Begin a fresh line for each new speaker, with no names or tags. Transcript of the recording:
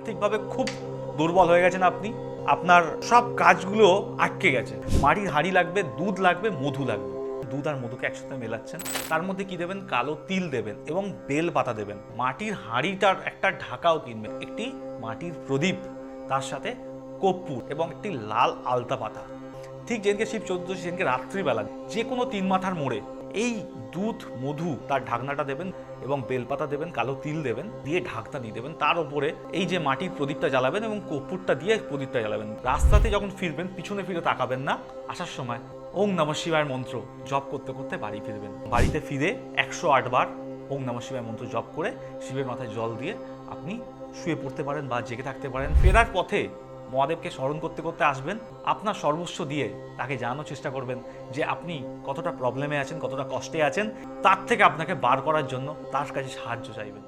আর্থিকভাবে খুব দুর্বল হয়ে গেছেন আপনি, আপনার সব কাজগুলো আটকে গেছে। মাটির হাঁড়ি লাগবে, দুধ লাগবে, মধু লাগবে। দুধ আর মধুকে একসাথে মেলাচ্ছেন, তার মধ্যে কি দেবেন, কালো তিল দেবেন এবং বেল পাতা দেবেন। মাটির হাঁড়িটার একটা ঢাকাও কিনবেন, একটি মাটির প্রদীপ, তার সাথে কর্পূর এবং একটি লাল আলতা পাতা। ঠিক যেদিনকে শিব চতুর্দশী সেদিনকে রাত্রিবেলা যে কোনো 3 মাথার মোড়ে এই দুধ মধু তার ঢাকনাটা দেবেন এবং বেলপাতা দেবেন, কালো তিল দেবেন, দিয়ে ঢাকনা দিয়ে দেবেন। তার উপরে এই যে মাটির প্রদীপটা জ্বালাবেন এবং কর্পূরটা দিয়ে প্রদীপটা জ্বালাবেন। রাস্তাতে যখন ফিরবেন পিছনে ফিরে তাকাবেন না, আসার সময় ওং নমঃ শিবায় মন্ত্র জপ করতে করতে বাড়ি ফিরবেন। বাড়িতে ফিরে 108 বার ওং নমঃ শিবায় মন্ত্র জপ করে শিবের মাথায় জল দিয়ে আপনি শুয়ে পড়তে পারেন বা জেগে থাকতে পারেন। ফেরার পথে মহাদেবকে স্মরণ করতে করতে আসবেন, আপনার সর্বস্ব দিয়ে তাকে জানানোর চেষ্টা করবেন যে আপনি কতটা প্রবলেমে আছেন, কতটা কষ্টে আছেন, তার থেকে আপনাকে বার করার জন্য তার কাছে সাহায্য চাইবেন।